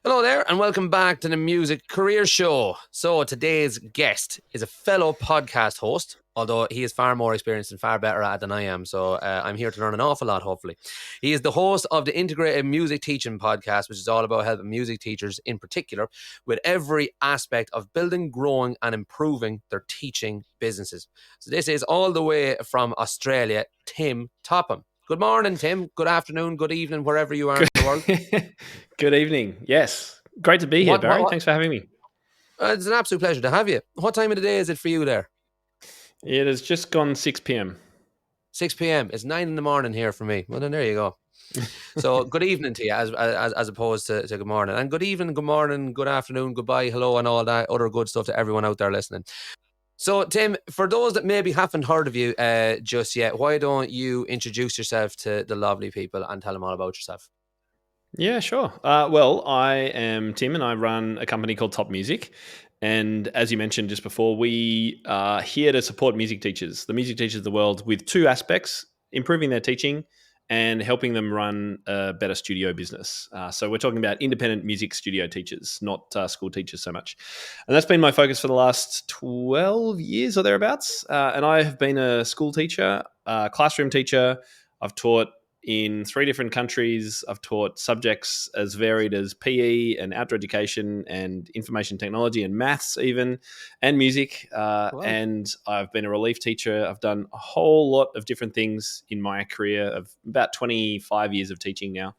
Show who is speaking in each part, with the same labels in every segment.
Speaker 1: Hello there, and welcome back to the Music Career Show. So, today's guest is a fellow podcast host, although he is far more experienced and far better at it than I am. So, I'm here to learn an awful lot, hopefully. He is the host of the Integrated Music Teaching Podcast, which is all about helping music teachers in particular with every aspect of building, growing, and improving their teaching businesses. So, this is all the way from Australia, Tim Topham. Good morning, Tim. Good afternoon, good evening, wherever you are in the world.
Speaker 2: Good evening. Yes. Great to be here, Barry. Thanks for having me.
Speaker 1: It's an absolute pleasure to have you. What time of the day is it for you there?
Speaker 2: It has just gone 6 p.m.
Speaker 1: 6 p.m. It's 9 in the morning here for me. Well, then there you go. So good evening to you as opposed to good morning. And good evening, good morning, good afternoon, goodbye, hello, and all that other good stuff to everyone out there listening. So, Tim, for those that maybe haven't heard of you just yet, why don't you introduce yourself to the lovely people and tell them all about yourself?
Speaker 2: Yeah, sure. Well, I am Tim and I run a company called Top Music. And as you mentioned just before, we are here to support music teachers, the music teachers of the world, with two aspects: improving their teaching and helping them run a better studio business. So we're talking about independent music studio teachers, not school teachers so much. And that's been my focus for the last 12 years or thereabouts. And I have been a school teacher, classroom teacher. I've taught in 3 different countries. I've taught subjects as varied as PE and outdoor education and information technology and maths even, and music.
Speaker 1: Wow.
Speaker 2: And I've been a relief teacher. I've done a whole lot of different things in my career of about 25 years of teaching now.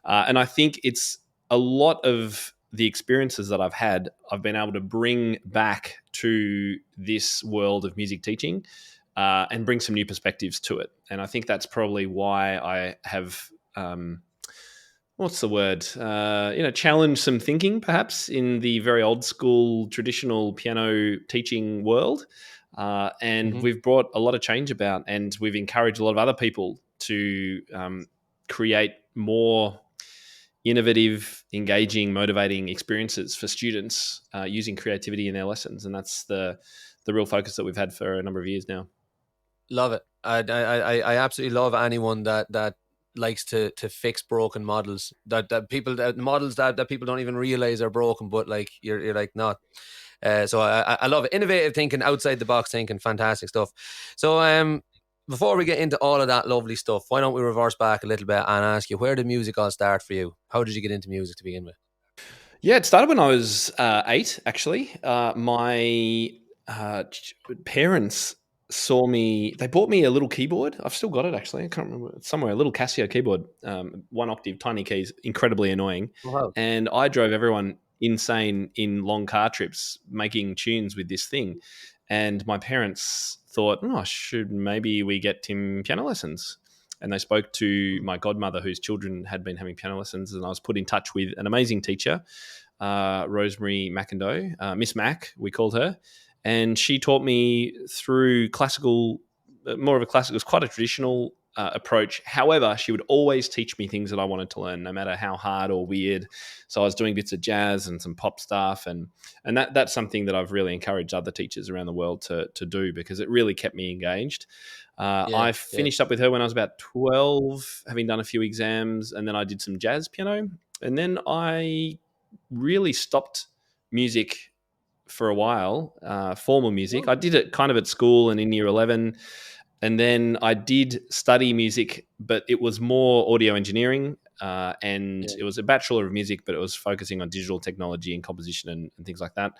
Speaker 2: And I think it's a lot of the experiences that I've had, I've been able to bring back to this world of music teaching. And bring some new perspectives to it. And I think that's probably why I have, challenged some thinking perhaps in the very old school traditional piano teaching world. And we've brought a lot of change about, and we've encouraged a lot of other people to create more innovative, engaging, motivating experiences for students using creativity in their lessons. And that's the real focus that we've had for a number of years now.
Speaker 1: Love it. I absolutely love anyone that likes to fix broken models that people models that people don't even realize are broken, but like you're like not. So I love it. Innovative thinking, outside the box thinking, fantastic stuff. So before we get into all of that lovely stuff, why don't we reverse back a little bit and ask you, where did music all start for you? How did you get into music to begin with?
Speaker 2: Yeah, it started when I was 8, actually. My parents saw me, they bought me a little keyboard. I've still got it, actually. I can't remember. It's somewhere, a little Casio keyboard, 1 octave, tiny keys, incredibly annoying.
Speaker 1: Wow.
Speaker 2: And I drove everyone insane in long car trips making tunes with this thing. And my parents thought, maybe we get Tim piano lessons. And they spoke to my godmother, whose children had been having piano lessons. And I was put in touch with an amazing teacher, Rosemary McIndoe, Miss Mac, we called her. And she taught me through classical, more of a classical, it was quite a traditional approach. However, she would always teach me things that I wanted to learn, no matter how hard or weird. So I was doing bits of jazz and some pop stuff. And that's something that I've really encouraged other teachers around the world to do, because it really kept me engaged. I finished up with her when I was about 12, having done a few exams, and then I did some jazz piano. And then I really stopped music for a while, formal music. I did it kind of at school and in year 11. And then I did study music, but it was more audio engineering. It was a Bachelor of Music, but it was focusing on digital technology and composition and things like that.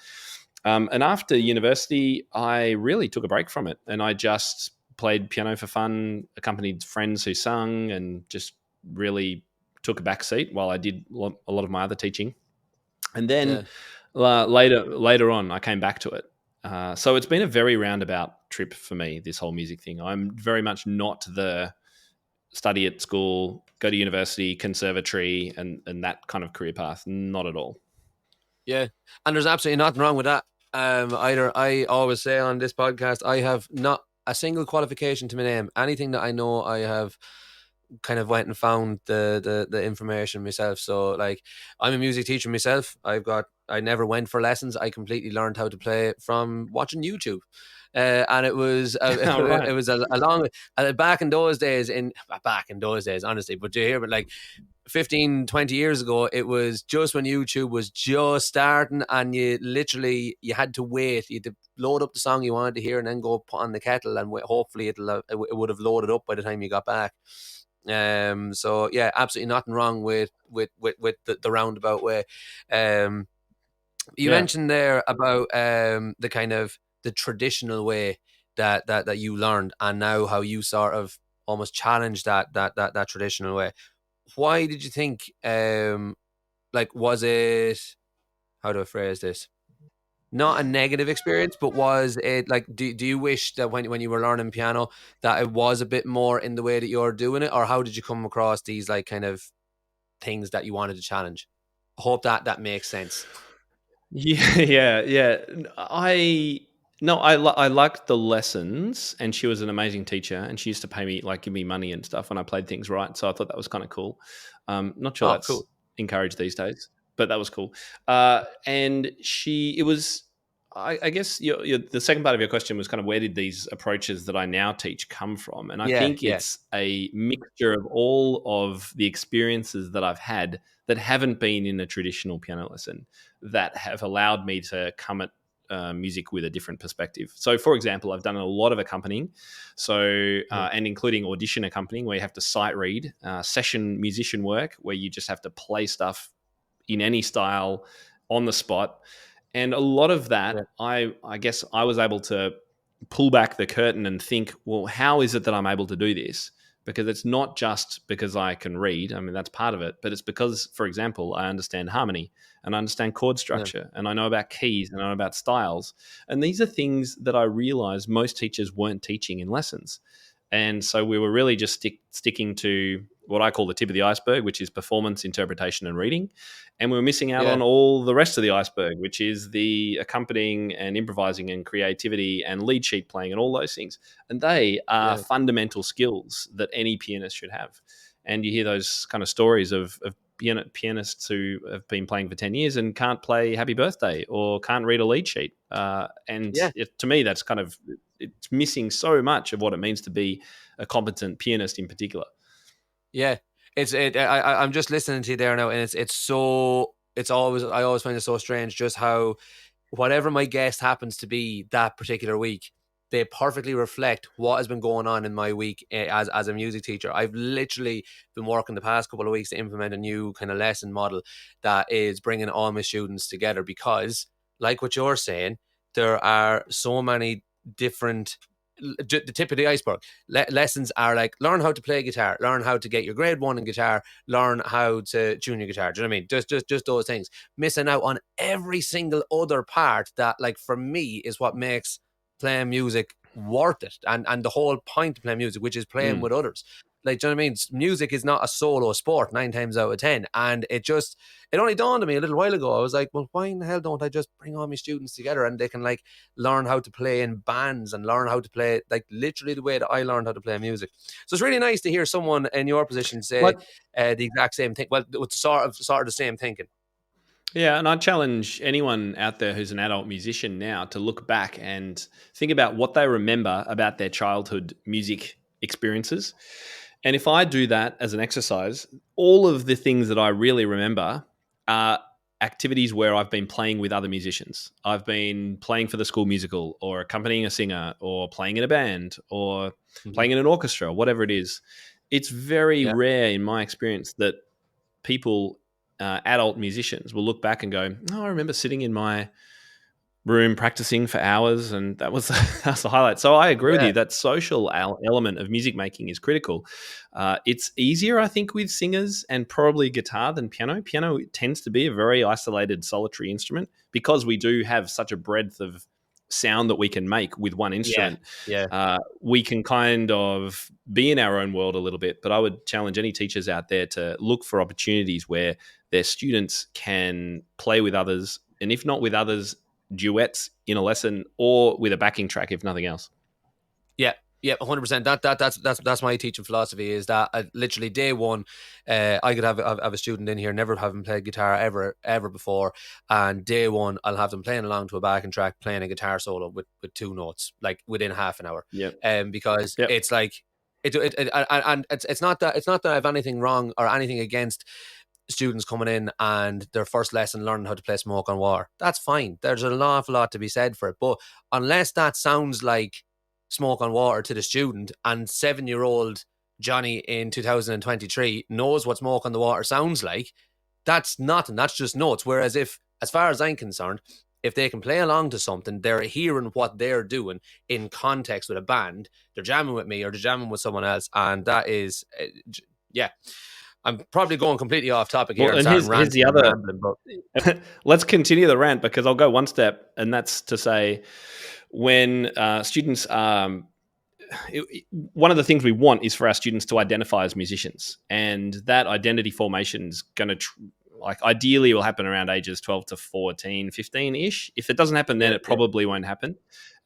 Speaker 2: And after university, I really took a break from it. And I just played piano for fun, accompanied friends who sung, and just really took a back seat while I did a lot of my other teaching. And then later on, I came back to it. So it's been a very roundabout trip for me, this whole music thing. I'm very much not the study at school, go to university, conservatory, and that kind of career path. Not at all.
Speaker 1: Yeah, and there's absolutely nothing wrong with that. Either. I always say on this podcast, I have not a single qualification to my name. Anything that I know I have kind of went and found the information myself. So like I'm a music teacher myself. I never went for lessons. I completely learned how to play from watching YouTube. And it was
Speaker 2: All right.
Speaker 1: it was a long back in those days honestly, but you hear, but like 15, 20 years ago, it was just when YouTube was just starting, and you had to wait. You had to load up the song you wanted to hear and then go put on the kettle, and hopefully it would have loaded up by the time you got back. So yeah, absolutely nothing wrong with the roundabout way. Um, you
Speaker 2: Yeah.
Speaker 1: mentioned there about the kind of the traditional way that you learned, and now how you sort of almost challenge that traditional way. Why did you think like, was it, how do I phrase this, not a negative experience, but was it like, do you wish that when you were learning piano that it was a bit more in the way that you're doing it, or how did you come across these like kind of things that you wanted to challenge? I hope that makes sense.
Speaker 2: Yeah, yeah. I no, I liked the lessons, and she was an amazing teacher, and she used to pay me, like, give me money and stuff when I played things right. So I thought that was kind of cool. Not sure
Speaker 1: Oh,
Speaker 2: that's
Speaker 1: cool.
Speaker 2: encouraged these days, but that was cool. And it was. I guess the second part of your question was kind of, where did these approaches that I now teach come from? And I
Speaker 1: Yeah,
Speaker 2: think
Speaker 1: yeah,
Speaker 2: it's a mixture of all of the experiences that I've had that haven't been in a traditional piano lesson, that have allowed me to come at music with a different perspective. So, for example, I've done a lot of accompanying,
Speaker 1: yeah,
Speaker 2: and including audition accompanying, where you have to sight read, session musician work, where you just have to play stuff in any style on the spot. And a lot of
Speaker 1: yeah,
Speaker 2: that, I guess I was able to pull back the curtain and think, well, how is it that I'm able to do this? Because it's not just because I can read. I mean, that's part of it, but it's because, for example, I understand harmony and I understand chord
Speaker 1: yeah,
Speaker 2: structure and I know about keys and I know about styles. And these are things that I realized most teachers weren't teaching in lessons. And so we were really just sticking to what I call the tip of the iceberg, which is performance, interpretation, and reading. And we were missing out
Speaker 1: yeah,
Speaker 2: on all the rest of the iceberg, which is the accompanying and improvising and creativity and lead sheet playing and all those things. And they are
Speaker 1: yeah,
Speaker 2: fundamental skills that any pianist should have. And you hear those kind of stories of pianists who have been playing for 10 years and can't play Happy Birthday or can't read a lead sheet.
Speaker 1: yeah.
Speaker 2: To me, that's kind of, it's missing so much of what it means to be a competent pianist in particular.
Speaker 1: Yeah, I'm just listening to you there now, and it's always, I always find it so strange just how whatever my guest happens to be that particular week, they perfectly reflect what has been going on in my week as a music teacher. I've literally been working the past couple of weeks to implement a new kind of lesson model that is bringing all my students together, because, like what you're saying, there are so many different, the tip of the iceberg. Lessons are like, learn how to play guitar, learn how to get your grade one in guitar, learn how to tune your guitar. Do you know what I mean? Just those things. Missing out on every single other part that, like, for me, is what makes playing music worth it, and the whole point of playing music, which is playing
Speaker 2: Mm.
Speaker 1: with others. Like, do you know what I mean? Music is not a solo sport 9 times out of 10, and it only dawned on me a little while ago. I was like, well, why in the hell don't I just bring all my students together and they can like learn how to play in bands and learn how to play like literally the way that I learned how to play music. So it's really nice to hear someone in your position say
Speaker 2: What
Speaker 1: the exact same thing. Well, it's sort of the same thinking.
Speaker 2: Yeah, and I challenge anyone out there who's an adult musician now to look back and think about what they remember about their childhood music experiences. And if I do that as an exercise, all of the things that I really remember are activities where I've been playing with other musicians. I've been playing for the school musical, or accompanying a singer, or playing in a band, or
Speaker 1: Mhm.
Speaker 2: playing in an orchestra, whatever it is. It's very
Speaker 1: Yeah,
Speaker 2: rare in my experience that people, adult musicians, will look back and go, "Oh, I remember sitting in my room practicing for hours, and that was that's the highlight." So I agree with
Speaker 1: yeah,
Speaker 2: you. That social element of music making is critical. It's easier, I think, with singers and probably guitar than piano. Piano tends to be a very isolated, solitary instrument because we do have such a breadth of sound that we can make with one
Speaker 1: yeah,
Speaker 2: instrument.
Speaker 1: yeah.
Speaker 2: We can kind of be in our own world a little bit. But I would challenge any teachers out there to look for opportunities where their students can play with others, and if not with others, duets in a lesson, or with a backing track, if nothing else.
Speaker 1: Yeah. Yeah, 100%. That's my teaching philosophy. Is that literally day one, I could have a student in here never having played guitar ever before, and day one I'll have them playing along to a backing track, playing a guitar solo with two notes, like within half an hour,
Speaker 2: Yep.
Speaker 1: because
Speaker 2: Yep.
Speaker 1: it's like and it's not that I have anything wrong or anything against students coming in and their first lesson learning how to play Smoke on Water. That's fine. There's an awful lot to be said for it. But unless that sounds like Smoke on Water to the student, and 7-year-old Johnny in 2023 knows what Smoke on the Water sounds like, that's nothing. That's just notes. Whereas if, as far as I'm concerned, if they can play along to something, they're hearing what they're doing in context with a band, they're jamming with me or they're jamming with someone else. And that is, yeah, I'm probably going completely off topic here
Speaker 2: Well,
Speaker 1: and
Speaker 2: and
Speaker 1: starting
Speaker 2: here's
Speaker 1: ranting
Speaker 2: the
Speaker 1: and
Speaker 2: other.
Speaker 1: rambling, but
Speaker 2: Let's continue the rant, because I'll go one step, and that's to say, when students one of the things we want is for our students to identify as musicians, and that identity formation is going to like ideally will happen around ages 12 to 14, 15-ish. If it doesn't happen then,
Speaker 1: yeah,
Speaker 2: it probably won't happen.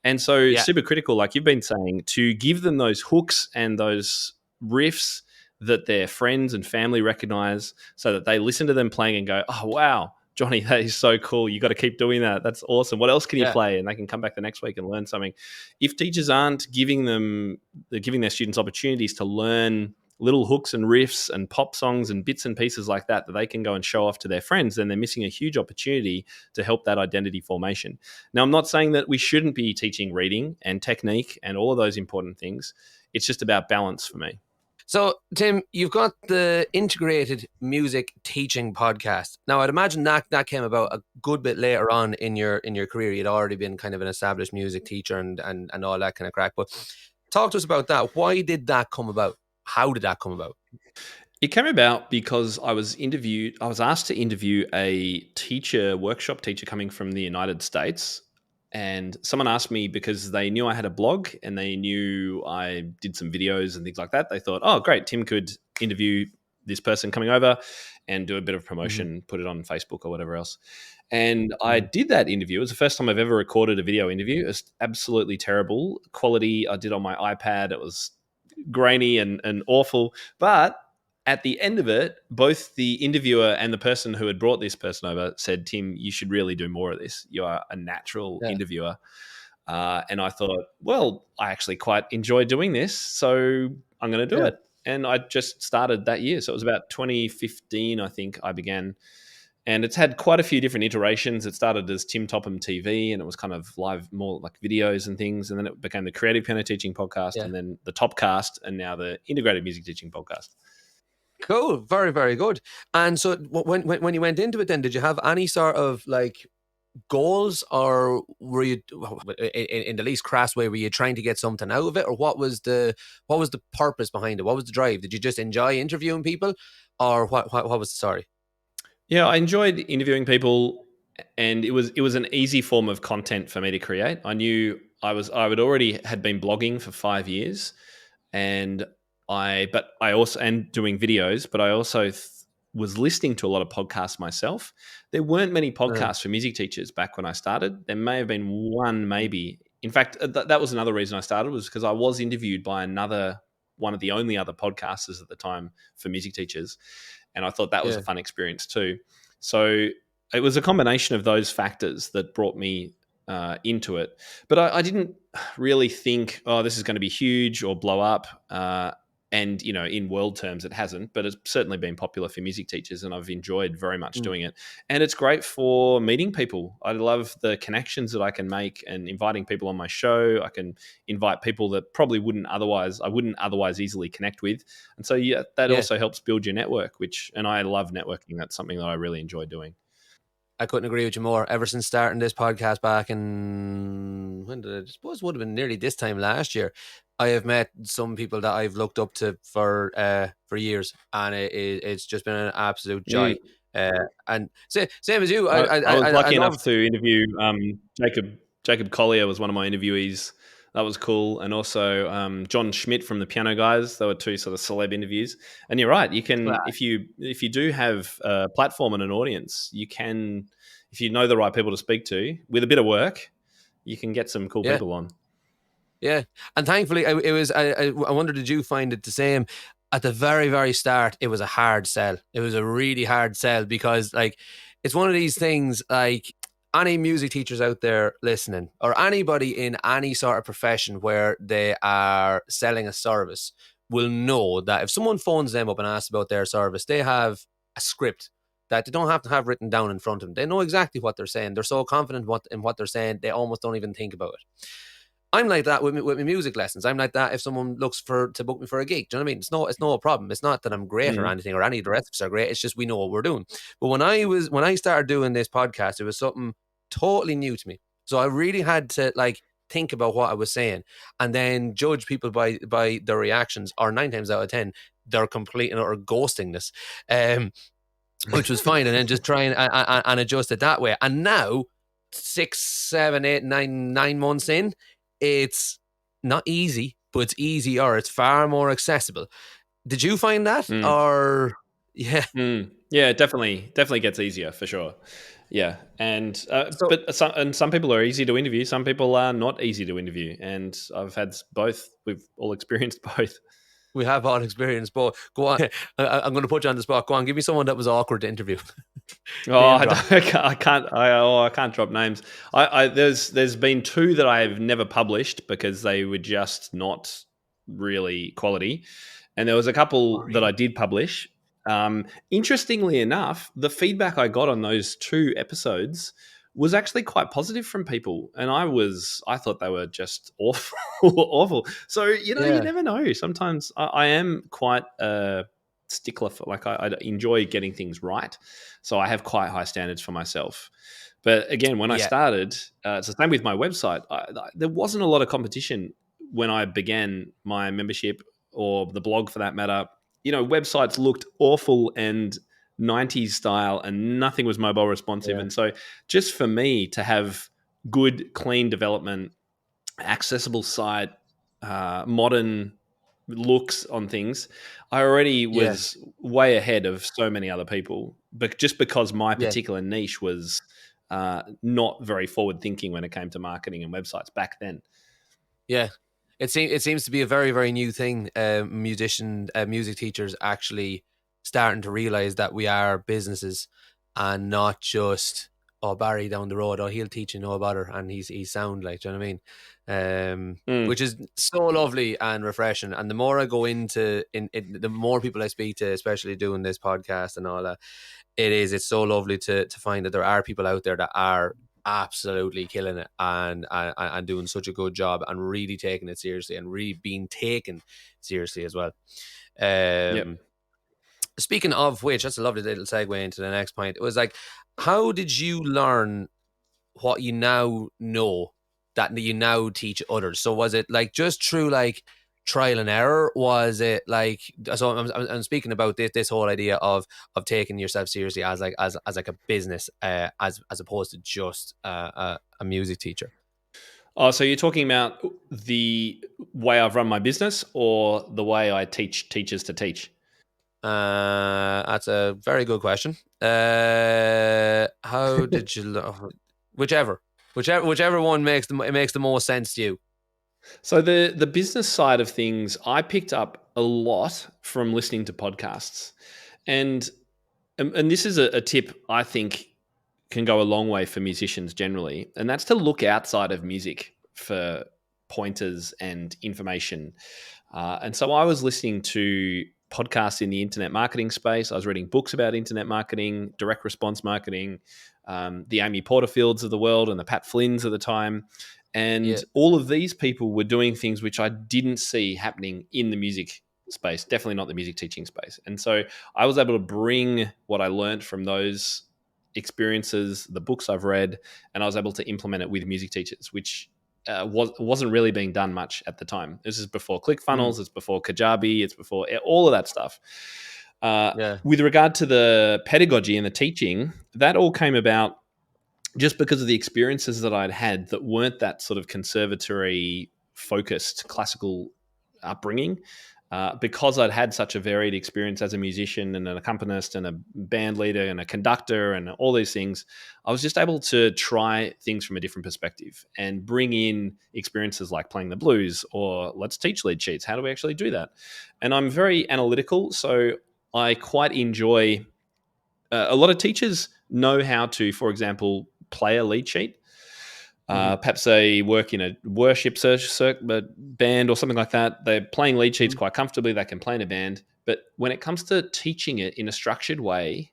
Speaker 2: And so
Speaker 1: yeah,
Speaker 2: super critical, like you've been saying, to give them those hooks and those riffs that their friends and family recognize, so that they listen to them playing and go, oh wow, Johnny, that is so cool. You got to keep doing that. That's awesome. What else can you
Speaker 1: yeah,
Speaker 2: play? And they can come back the next week and learn something. If teachers aren't giving them, they're giving their students opportunities to learn little hooks and riffs and pop songs and bits and pieces like that they can go and show off to their friends, then they're missing a huge opportunity to help that identity formation. Now, I'm not saying that we shouldn't be teaching reading and technique and all of those important things. It's just about balance for me.
Speaker 1: So, Tim, you've got the integrated music teaching podcast. Now, I'd imagine that came about a good bit later on in your career. You'd already been kind of an established music teacher and all that kind of crack. But talk to us about that. Why did that come about? How did that come about?
Speaker 2: It came about because I was asked to interview a workshop teacher coming from the United States. And someone asked me, because they knew I had a blog and they knew I did some videos and things like that. They thought, oh, great, Tim could interview this person coming over and do a bit of
Speaker 1: Mm-hmm.
Speaker 2: promotion, put it on Facebook or whatever else. And I
Speaker 1: Mm-hmm.
Speaker 2: did that interview. It was the first time I've ever recorded a video interview. It was absolutely terrible quality. I did on my iPad. It was grainy and awful. But at the end of it, both the interviewer and the person who had brought this person over said, Tim, you should really do more of this. You are a natural
Speaker 1: Yeah,
Speaker 2: interviewer. And I thought, well, I actually quite enjoy doing this, so I'm going to do
Speaker 1: yeah,
Speaker 2: it. And I just started that year. So it was about 2015, I think, I began. And it's had quite a few different iterations. It started as Tim Topham TV, and it was kind of live, more like videos and things. And then it became the Creative Piano Teaching Podcast,
Speaker 1: yeah.
Speaker 2: and then the Topcast, and now the Integrated Music Teaching Podcast.
Speaker 1: Cool. Very, very good. And so, when you went into it, then did you have any sort of like goals, or were you, in the least crass way, were you trying to get something out of it, or what was the purpose behind it? What was the drive? Did you just enjoy interviewing people, or what was the story?
Speaker 2: Yeah, I enjoyed interviewing people, and it was an easy form of content for me to create. I knew I would already had been blogging for 5 years, and I also and doing videos, but I also was listening to a lot of podcasts myself. There weren't many
Speaker 1: Uh,
Speaker 2: podcasts for music teachers back when I started. There may have been one, maybe. In fact, that was another reason I started, was because I was interviewed by one of the only other podcasters at the time for music teachers, and I thought that was a
Speaker 1: yeah,
Speaker 2: fun experience too. So it was a combination of those factors that brought me into it. But I didn't really think, oh, this is going to be huge or blow up. And in world terms, it hasn't, but it's certainly been popular for music teachers, and I've enjoyed very much
Speaker 1: mm,
Speaker 2: doing it. And it's great for meeting people. I love the connections that I can make, and inviting people on my show. I can invite people that I wouldn't otherwise easily connect with. And so, yeah, that
Speaker 1: yeah.
Speaker 2: also helps build your network, and I love networking. That's something that I really enjoy doing.
Speaker 1: I couldn't agree with you more. Ever since starting this podcast back in, when did I suppose, would have been nearly this time last year, I have met some people that I've looked up to for years, and it's just been an absolute
Speaker 2: Mm.
Speaker 1: joy. And same as you, I
Speaker 2: I,
Speaker 1: I
Speaker 2: I was
Speaker 1: I
Speaker 2: lucky enough
Speaker 1: love.
Speaker 2: to interview Jacob Collier was one of my interviewees. That was cool, and also John Schmidt from the Piano Guys. They were two sort of celeb interviews. And you're right. You can, if you do have a platform and an audience, you can, if you know the right people to speak to, with a bit of work, you can get some cool
Speaker 1: Yeah,
Speaker 2: people on.
Speaker 1: Yeah, and thankfully, it was. I wonder, did you find it the same? At the very, very start, it was a hard sell. It was a really hard sell because, like, it's one of these things. Like, any music teachers out there listening, or anybody in any sort of profession where they are selling a service, will know that if someone phones them up and asks about their service, they have a script that they don't have to have written down in front of them. They know exactly what they're saying. They're so confident in what they're saying, they almost don't even think about it. I'm like that with my music lessons. I'm like that if someone looks to book me for a gig. Do you know what I mean? It's no problem. It's not that I'm great or
Speaker 2: Mm.
Speaker 1: anything, or any of the rest of us are great. It's just we know what we're doing. But when I started doing this podcast, it was something totally new to me. So I really had to like think about what I was saying and then judge people by their reactions, or 9 times out of 10, their complete and utter ghostingness. Which was fine, and then just try and adjust it that way. And now, 6, 7, 8, 9 months in, it's not easy, but it's easier. It's far more accessible. Did you find that,
Speaker 2: Mm.
Speaker 1: or yeah?
Speaker 2: Yeah, definitely gets easier for sure. Yeah, and
Speaker 1: So
Speaker 2: but some people are easy to interview. Some people are not easy to interview, and I've had both. We've all experienced both.
Speaker 1: we have all experience, but go on. I'm going to put you on the spot. Go on, give me someone that was awkward to interview.
Speaker 2: Oh,
Speaker 1: Name drop.
Speaker 2: I can't drop names. There's been two that I've never published because they were just not really quality, and there was a
Speaker 1: Oh,
Speaker 2: couple that I
Speaker 1: really?
Speaker 2: did publish. Interestingly enough, the feedback I got on those two episodes was actually quite positive from people, and I thought they were just awful, awful. So you
Speaker 1: Yeah,
Speaker 2: never know. Sometimes I am quite a stickler for, like, I enjoy getting things right, so I have quite high standards for myself. But again, when I
Speaker 1: yeah,
Speaker 2: started, it's the same with my website. There wasn't a lot of competition when I began my membership, or the blog for that matter. Websites looked awful and 90s style, and nothing was mobile responsive.
Speaker 1: yeah,
Speaker 2: And so, just for me to have good, clean development, accessible site, modern looks on things, I already
Speaker 1: yeah,
Speaker 2: was way ahead of so many other people. But just because my
Speaker 1: yeah.
Speaker 2: particular niche was not very forward thinking when it came to marketing and websites back then.
Speaker 1: Yeah, it seems to be a very very new thing. Music teachers actually starting to realize that we are businesses and not just, oh, Barry down the road. Oh, he'll teach you no bother, and he's sound, like, do you know what I mean?
Speaker 2: Mm,
Speaker 1: Which is so lovely and refreshing. And the more I go the more people I speak to, especially doing this podcast and all that, it's so lovely to find that there are people out there that are absolutely killing it and doing such a good job and really taking it seriously and really being taken seriously as well.
Speaker 2: yep.
Speaker 1: Um, Speaking of which, that's a lovely little segue into the next point. It was like, how did you learn what you now know that you now teach others? So was it like just through like trial and error? Was it like, so I'm speaking about this whole idea of taking yourself seriously as like a business, as opposed to just a music teacher.
Speaker 2: Oh, so you're talking about the way I've run my business, or the way I teach teachers to teach?
Speaker 1: That's a very good question. How did you whichever, whichever one makes the most sense to you.
Speaker 2: So the business side of things, I picked up a lot from listening to podcasts, and and this is a tip I think can go a long way for musicians generally, and that's to look outside of music for pointers and information. And so I was listening to podcasts in the internet marketing space. I was reading books about internet marketing, direct response marketing, the Amy Porterfields of the world and the Pat Flynn's of the time.
Speaker 1: Yeah.
Speaker 2: And all of these people were doing things which I didn't see happening in the music space, definitely not the music teaching space. And so I was able to bring what I learned from those experiences, the books I've read, and I was able to implement it with music teachers, which wasn't really being done much at the time. This is before
Speaker 1: Mm,
Speaker 2: ClickFunnels, it's before Kajabi, it's before all of that stuff.
Speaker 1: yeah.
Speaker 2: With regard to the pedagogy and the teaching, that all came about just because of the experiences that I'd had that weren't that sort of conservatory focused classical upbringing. because I'd had such a varied experience as a musician and an accompanist and a band leader and a conductor and all these things, I was just able to try things from a different perspective and bring in experiences like playing the blues or let's teach lead sheets. How do we actually do that? And I'm very analytical, so I quite enjoy. A lot of teachers know how to, for example, play a lead sheet.
Speaker 1: Hmm.
Speaker 2: Perhaps they work in a worship band or something like that. They're playing lead sheets quite comfortably. They can play in a band. But when it comes to teaching it in a structured way,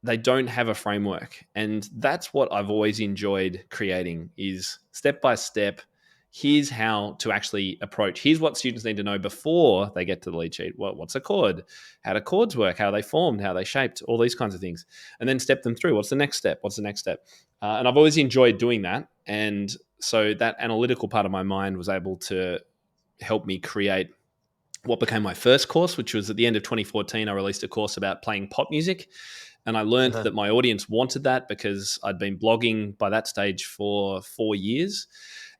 Speaker 2: they don't have a framework. And that's what I've always enjoyed creating is step by step. Here's how to actually approach. Here's what students need to know before they get to the lead sheet. What's a chord? How do chords work? How are they formed? How are they shaped? All these kinds of things. And then step them through. What's the next step? What's the next step? And I've always enjoyed doing that. And so that analytical part of my mind was able to help me create what became my first course, which was at the end of 2014. I released a course about playing pop music. And I learned
Speaker 1: Uh-huh.
Speaker 2: that my audience wanted that because I'd been blogging by that stage for 4 years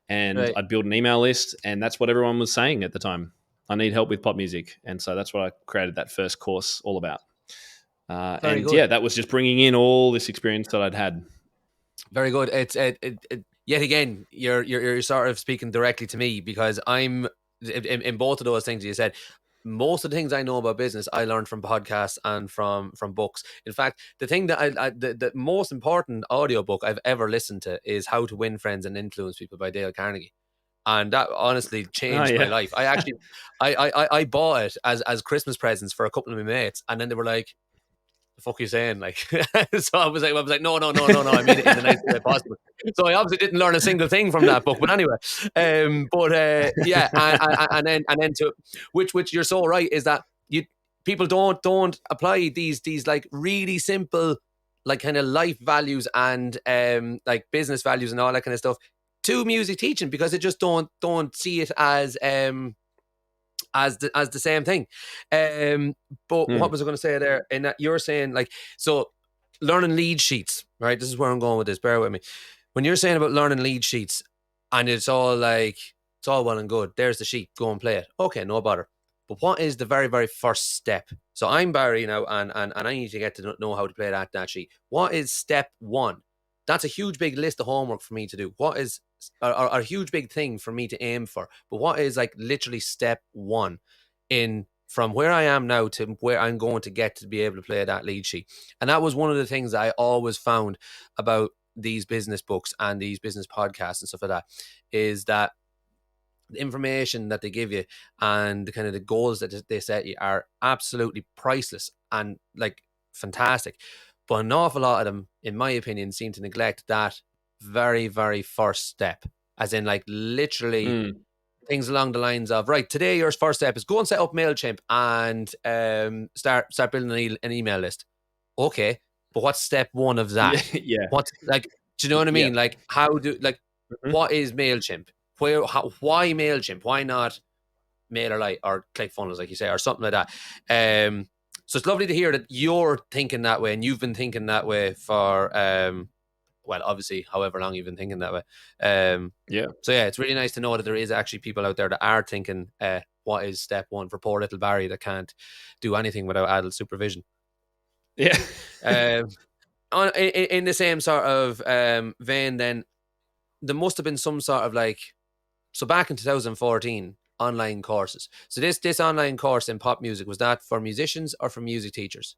Speaker 2: and
Speaker 1: Right.
Speaker 2: I'd built an email list. And that's what everyone was saying at the time. I need help with pop music. And so that's what I created that first course all about.
Speaker 1: Very
Speaker 2: And
Speaker 1: good.
Speaker 2: yeah, that was just bringing in all this experience that I'd had.
Speaker 1: Very good. It's yet again, you're sort of speaking directly to me because I'm in both of those things you said. Most of the things I know about business, I learned from podcasts and from books. In fact, the thing that the most important audiobook I've ever listened to is How to Win Friends and Influence People by Dale Carnegie. And that honestly
Speaker 2: Oh,
Speaker 1: changed my
Speaker 2: yeah.
Speaker 1: life. I actually, I bought it as Christmas presents for a couple of my mates, and then they were like, the fuck you saying? Like, so I was like, no, no, no, no, no. I mean it in the nicest way possible. So I obviously didn't learn a single thing from that book, but anyway, but yeah, and then to which you're so right is that you people don't apply these like really simple like kind of life values and like business values and all that kind of stuff to music teaching because they just don't see it as the same thing. But what
Speaker 2: Mm.
Speaker 1: was I going to say there? In that you're saying like so learning lead sheets, right? This is where I'm going with this. Bear with me. When you're saying about learning lead sheets, and it's all like it's all well and good. There's the sheet. Go and play it. Okay, no bother. But what is the very very first step? So I'm Barry now, and I need to get to know how to play that sheet. What is step one? That's a huge big list of homework for me to do. What is a huge big thing for me to aim for? But what is like literally step one in from where I am now to where I'm going to get to be able to play that lead sheet? And that was one of the things I always found about these business books and these business podcasts and stuff like that is that the information that they give you and the kind of the goals that they set you are absolutely priceless and like fantastic. But an awful lot of them, in my opinion, seem to neglect that very, very first step. As in, like, literally
Speaker 2: Mm.
Speaker 1: things along the lines of, right, today your first step is go and set up MailChimp and start building an email list. Okay, but what's step one of
Speaker 2: Yeah.
Speaker 1: that?
Speaker 2: Yeah.
Speaker 1: What's like, do you know what I
Speaker 2: Yeah.
Speaker 1: mean? Like, how do like
Speaker 2: Mhm.
Speaker 1: what is MailChimp? Why MailChimp? Why not MailerLite or ClickFunnels, like you say, or something like that? So it's lovely to hear that you're thinking that way and you've been thinking that way for well, obviously, however long you've been thinking that way.
Speaker 2: Yeah.
Speaker 1: So yeah, it's really nice to know that there is actually people out there that are thinking, what is step one for poor little Barry that can't do anything without adult supervision.
Speaker 2: Yeah.
Speaker 1: Um, in the same sort of vein, then there must have been some sort of like so back in 2014 online courses. So this online course in pop music, was that for musicians or for music teachers?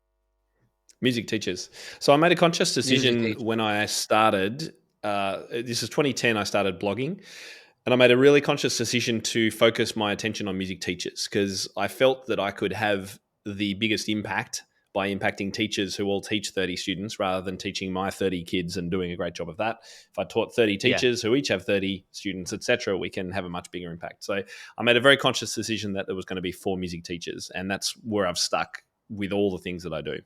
Speaker 2: Music teachers. So I made a conscious
Speaker 1: Music
Speaker 2: decision
Speaker 1: teachers.
Speaker 2: when I started. This is 2010. I started blogging, and I made a really conscious decision to focus my attention on music teachers because I felt that I could have the biggest impact by impacting teachers who all teach 30 students rather than teaching my 30 kids and doing a great job of that. If I taught 30
Speaker 1: Yeah,
Speaker 2: teachers who each have 30 students, etc., we can have a much bigger impact. So I made a very conscious decision that there was going to be 4 music teachers, and that's where I've stuck with all the things that I do.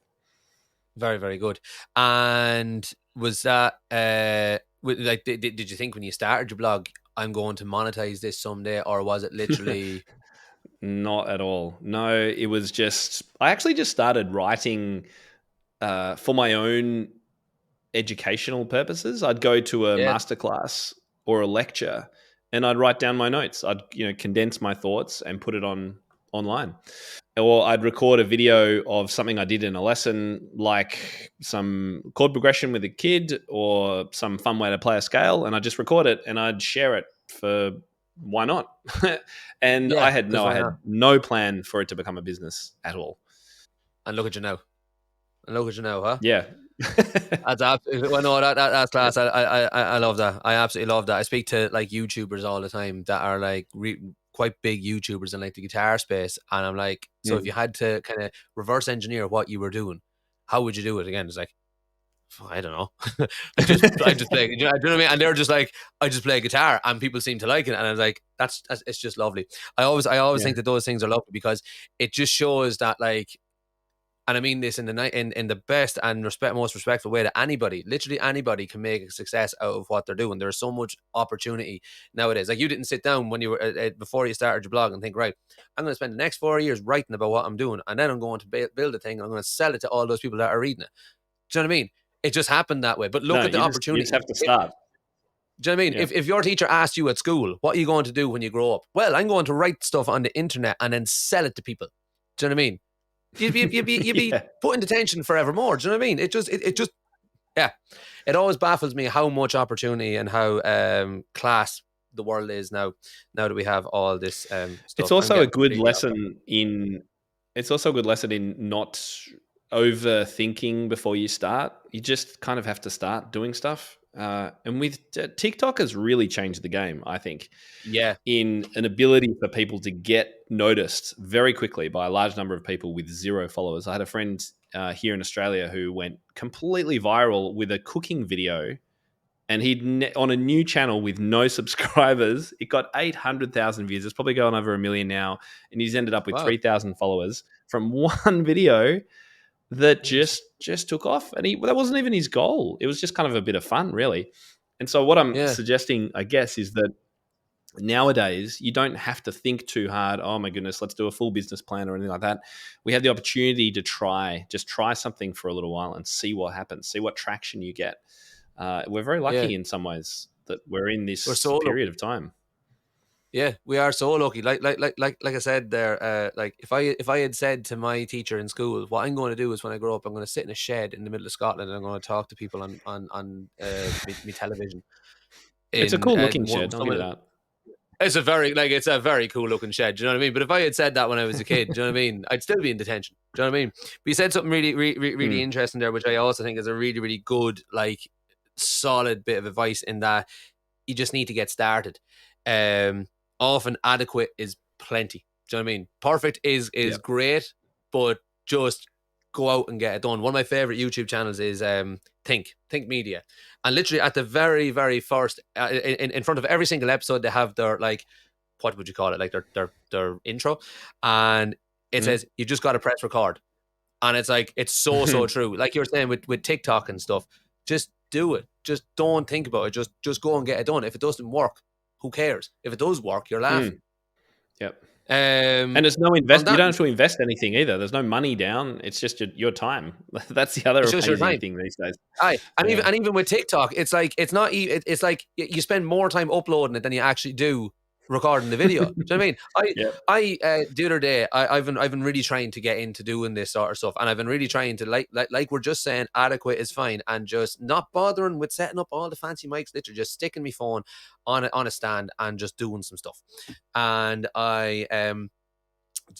Speaker 1: very very good. And was that like did you think when you started your blog, I'm going to monetize this someday, or was it literally
Speaker 2: Not at all. No, it was just, I actually just started writing for my own educational purposes. I'd go to a
Speaker 1: yeah,
Speaker 2: masterclass or a lecture and I'd write down my notes. I'd, condense my thoughts and put it on online. Or I'd record a video of something I did in a lesson, like some chord progression with a kid or some fun way to play a scale, and I'd just record it and I'd share it for why not? And
Speaker 1: Yeah, because
Speaker 2: I
Speaker 1: why not?
Speaker 2: had no plan for it to become a business at all.
Speaker 1: And look at you now. And look at you now, huh?
Speaker 2: Yeah.
Speaker 1: That's absolutely well, no, that's
Speaker 2: Yep.
Speaker 1: class. I love that. I absolutely love that. I speak to like YouTubers all the time that are like quite big YouTubers in like the guitar space, and I'm like, so if you
Speaker 2: Mm.
Speaker 1: had to kind of reverse engineer what you were doing, how would you do it? Again, it's like, I don't know. I just play. You know what I mean? And they're just like, I just play guitar, and people seem to like it, and I was like, that's it's just lovely. I always
Speaker 2: Yeah.
Speaker 1: think that those things are lovely because it just shows that like, and I mean this in in the best and most respectful way, that anybody, literally anybody, can make a success out of what they're doing. There's so much opportunity nowadays. Like, you didn't sit down when you were before you started your blog and think, right, I'm going to spend the next 4 years writing about what I'm doing, and then I'm going to build a thing, and I'm going to sell it to all those people that are reading it. Do you know what I mean? It just happened that way. But look
Speaker 2: No,
Speaker 1: at the
Speaker 2: you
Speaker 1: opportunity.
Speaker 2: just have to start.
Speaker 1: Do you know what I mean?
Speaker 2: Yeah.
Speaker 1: If your teacher asked you at school, what are you going to do when you grow up? Well, I'm going to write stuff on the internet and then sell it to people. Do you know what I mean? You'd be
Speaker 2: Yeah.
Speaker 1: put into tension forevermore. Do you know what I mean? It just, yeah. It always baffles me how much opportunity and how class the world is now. Now that we have all this
Speaker 2: It's
Speaker 1: stuff, I'm
Speaker 2: also a
Speaker 1: getting
Speaker 2: good
Speaker 1: completely off.
Speaker 2: lesson in it's also a good lesson in not overthinking before you start. You just kind of have to start doing stuff. And with TikTok has really changed the game, I think,
Speaker 1: Yeah.
Speaker 2: in an ability for people to get noticed very quickly by a large number of people with zero followers. I had a friend here in Australia who went completely viral with a cooking video, and on a new channel with no subscribers. It got 800,000 views. It's probably going over a million now, and he's ended up with
Speaker 1: Wow.
Speaker 2: 3,000 followers from one video that
Speaker 1: Jeez.
Speaker 2: just took off. And that wasn't even his goal. It was just kind of a bit of fun, really. And so what I'm
Speaker 1: Yeah.
Speaker 2: suggesting, I guess, is that nowadays you don't have to think too hard. Oh my goodness, let's do a full business plan or anything like that. We have the opportunity to just try something for a little while and see what happens, see what traction you get. We're very
Speaker 1: Yeah.
Speaker 2: lucky in some ways that we're in
Speaker 1: We're
Speaker 2: this
Speaker 1: so
Speaker 2: period
Speaker 1: lucky.
Speaker 2: of time.
Speaker 1: Yeah, we are so lucky. Like I said there, like if I had said to my teacher in school, what I'm going to do is when I grow up, I'm going to sit in a shed in the middle of Scotland and I'm going to talk to people on me television
Speaker 2: It's a
Speaker 1: in
Speaker 2: cool looking shed. I'll give you that.
Speaker 1: it's a very cool looking shed. Do you know what I mean? But if I had said that when I was a kid, do you know what I mean? I'd still be in detention. Do you know what I mean? But you said something really
Speaker 2: Mm.
Speaker 1: interesting there, which I also think is a really good, like, solid bit of advice, in that you just need to get started. Um, Often adequate is plenty. Do you know what I mean? Perfect is
Speaker 2: Yep.
Speaker 1: great, but just go out and get it done. One of my favorite YouTube channels is Think Media, and literally at the very first, in front of every single episode, they have their, like, what would you call it? Like their intro, and it
Speaker 2: Mm.
Speaker 1: says you just got to press record, and it's like, it's so true. Like you were saying with TikTok and stuff, just do it. Just don't think about it. Just go and get it done. If it doesn't work, who cares? If it does work, you're laughing.
Speaker 2: Mm. Yep. And
Speaker 1: Um,
Speaker 2: there's no
Speaker 1: on
Speaker 2: invest. You
Speaker 1: that,
Speaker 2: don't have to invest anything either. There's no money down. It's just your time. That's the
Speaker 1: it's
Speaker 2: other
Speaker 1: just your
Speaker 2: amazing
Speaker 1: time.
Speaker 2: thing these days.
Speaker 1: Aye,
Speaker 2: Yeah.
Speaker 1: and even with TikTok, it's like, it's not. It's like you spend more time uploading it than you actually do recording the video. Do you know what I mean?
Speaker 2: Yep.
Speaker 1: The other day, I've been really trying to get into doing this sort of stuff, and I've been really trying to, like we're just saying, adequate is fine, and just not bothering with setting up all the fancy mics. Literally, just sticking my phone on a stand and just doing some stuff. And I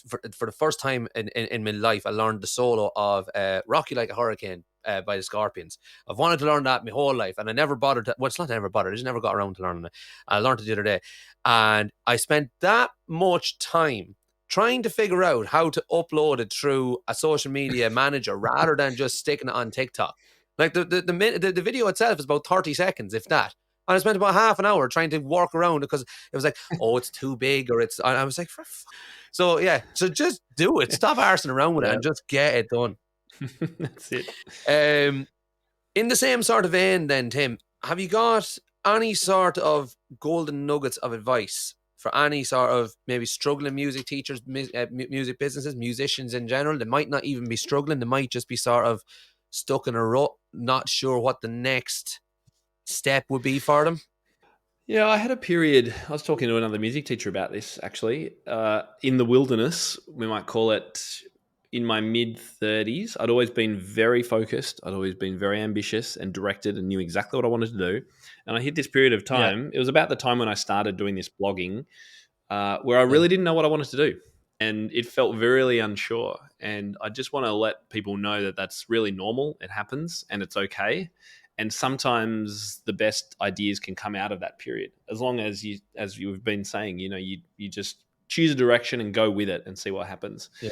Speaker 1: for the first time in my life, I learned the solo of Rock You Like a Hurricane by the Scorpions. I've wanted to learn that my whole life, and I never bothered to, well, it's not never bothered, I just never got around to learning it. I learned it the other day, and I spent that much time trying to figure out how to upload it through a social media manager rather than just sticking it on TikTok. Like the video itself is about 30 seconds, if that. And I spent about half an hour trying to work around it because it was like, oh, it's too big, or it's. I was like, so yeah, so just do it. Stop arsing around with it
Speaker 2: Yeah.
Speaker 1: and just get it done.
Speaker 2: That's it.
Speaker 1: Um, in the same sort of vein, then, Tim, have you got any sort of golden nuggets of advice for any sort of maybe struggling music teachers, music businesses, musicians in general? They might not even be struggling; they might just be sort of stuck in a rut, not sure what the next step would be for them.
Speaker 2: Yeah, I had a period. I was talking to another music teacher about this actually. In the wilderness, we might call it, in my mid 30s. I'd always been very focused. I'd always been very ambitious and directed and knew exactly what I wanted to do. And I hit this period of
Speaker 1: Yeah,
Speaker 2: time. It was about the time when I started doing this blogging, where I
Speaker 1: yeah,
Speaker 2: really didn't know what I wanted to do. And it felt really unsure. And I just want to let people know that that's really normal. It happens and it's okay. And sometimes the best ideas can come out of that period, as long as you, as you've been saying, you just choose a direction and go with it and see what happens.
Speaker 1: yeah,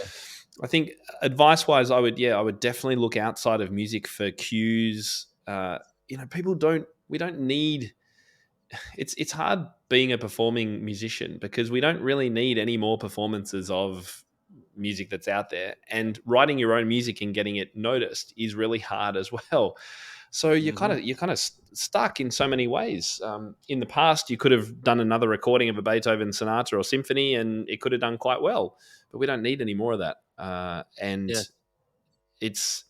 Speaker 2: I think advice wise, I would definitely look outside of music for cues. People don't, we don't need, it's hard being a performing musician because we don't really need any more performances of music that's out there, and writing your own music and getting it noticed is really hard as well. So
Speaker 1: hmm,
Speaker 2: you're kind of stuck in so many ways. In the past you could have done another recording of a Beethoven sonata or symphony and it could have done quite well, but we don't need any more of that. And
Speaker 1: yeah,
Speaker 2: it's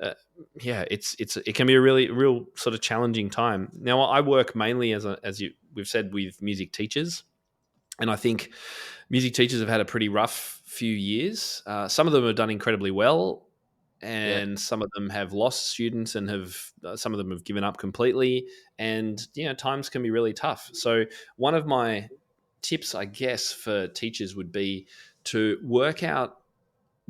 Speaker 2: uh, yeah, it can be a really real sort of challenging time. Now, I work mainly we've said, with music teachers, and I think music teachers have had a pretty rough few years. Some of them have done incredibly well,
Speaker 1: yeah,
Speaker 2: and some of them have lost students and have some of them have given up completely. And times can be really tough. So one of my tips, I guess, for teachers would be to work out